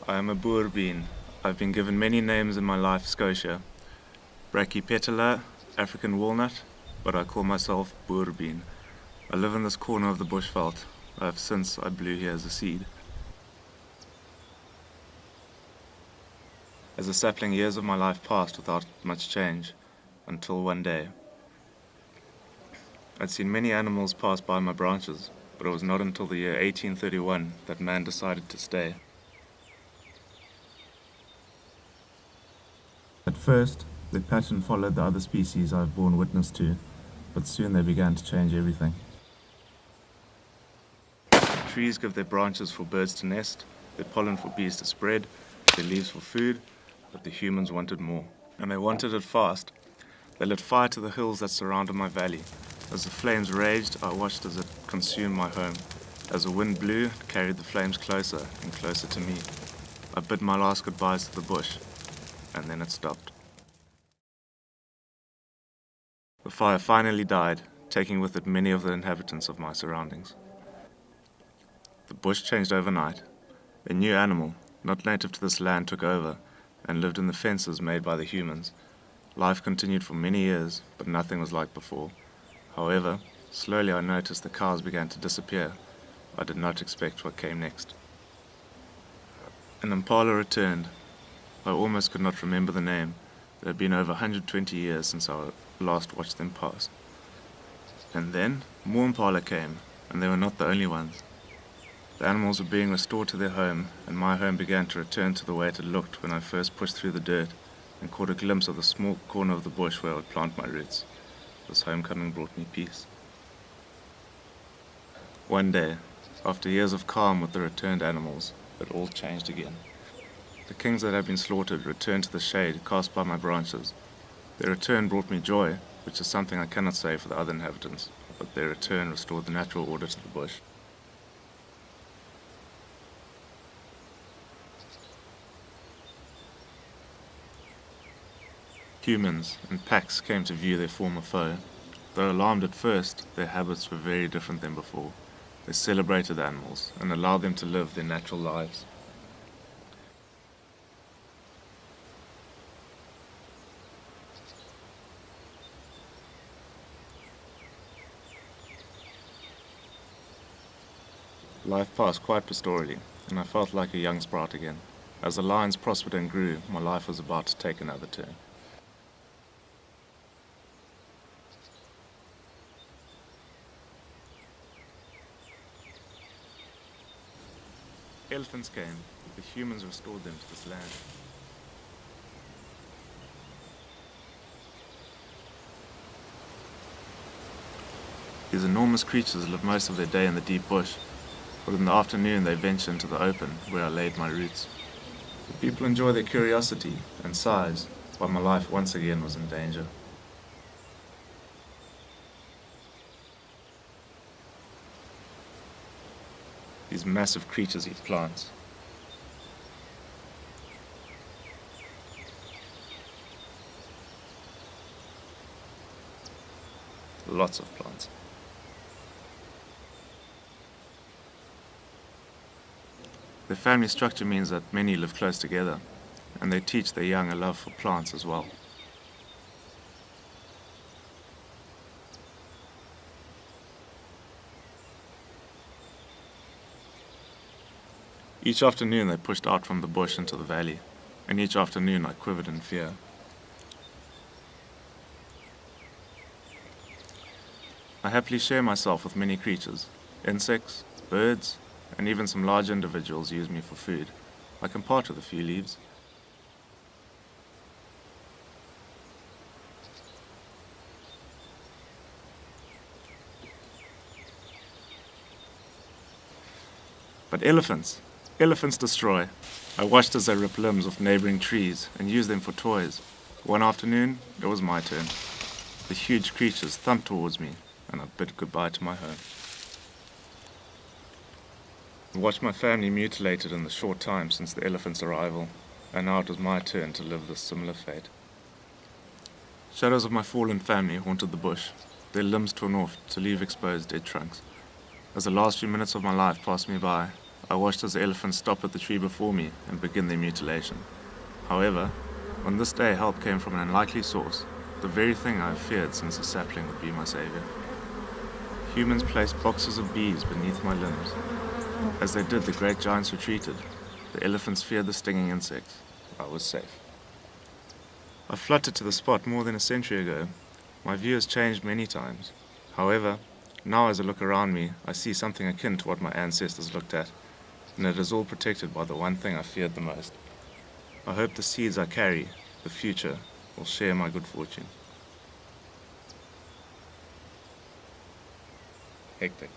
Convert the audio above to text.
I am a Boer Bean. I've been given many names in my life, Schotia. Brachypetala, African walnut, but I call myself Boer Bean. I live in this corner of the bushveld. Since I blew here as a seed. As a sapling, years of my life passed without much change, until one day. I'd seen many animals pass by my branches, but it was not until the year 1831 that man decided to stay. At first, the pattern followed the other species I've borne witness to, but soon they began to change everything. Trees give their branches for birds to nest, their pollen for bees to spread, their leaves for food, but the humans wanted more. And they wanted it fast. They lit fire to the hills that surrounded my valley. As the flames raged, I watched as it consumed my home. As the wind blew, it carried the flames closer and closer to me. I bid my last goodbyes to the bush, and then it stopped. The fire finally died, taking with it many of the inhabitants of my surroundings. The bush changed overnight. A new animal, not native to this land, took over and lived in the fences made by the humans. Life continued for many years, but nothing was like before. However, slowly I noticed the cows began to disappear. I did not expect what came next. An impala returned. I almost could not remember the name. It had been over 120 years since I last watched them pass. And then, more impala came, and they were not the only ones. The animals were being restored to their home, and my home began to return to the way it had looked when I first pushed through the dirt and caught a glimpse of the small corner of the bush where I would plant my roots. This homecoming brought me peace. One day, after years of calm with the returned animals, it all changed again. The kings that had been slaughtered returned to the shade cast by my branches. Their return brought me joy, which is something I cannot say for the other inhabitants, but their return restored the natural order to the bush. Humans and packs came to view their former foe. Though alarmed at first, their habits were very different than before. They celebrated the animals and allowed them to live their natural lives. Life passed quite pastorally, and I felt like a young sprout again. As the lions prospered and grew, my life was about to take another turn. Elephants came, the humans restored them to this land. These enormous creatures live most of their day in the deep bush, but in the afternoon they venture into the open, where I laid my roots. The people enjoy their curiosity and size, while my life once again was in danger. These massive creatures eat plants. Lots of plants. Their family structure means that many live close together, and they teach their young a love for plants as well. Each afternoon they pushed out from the bush into the valley, and each afternoon I quivered in fear. I happily share myself with many creatures. Insects, birds, and even some large individuals use me for food. I can part with a few leaves. But elephants destroy. I watched as they rip limbs off neighboring trees and used them for toys. One afternoon, it was my turn. The huge creatures thumped towards me, and I bid goodbye to my home. I watched my family mutilated in the short time since the elephant's arrival, and now it was my turn to live this similar fate. Shadows of my fallen family haunted the bush, their limbs torn off to leave exposed dead trunks. As the last few minutes of my life passed me by, I watched as the elephants stop at the tree before me and begin their mutilation. However, on this day help came from an unlikely source, the very thing I have feared since the sapling would be my savior. Humans placed boxes of bees beneath my limbs. As they did, the great giants retreated. The elephants feared the stinging insects. I was safe. I fluttered to the spot more than a century ago. My view has changed many times. However, now as I look around me, I see something akin to what my ancestors looked at, and it is all protected by the one thing I feared the most. I hope the seeds I carry, the future, will share my good fortune. Hectic.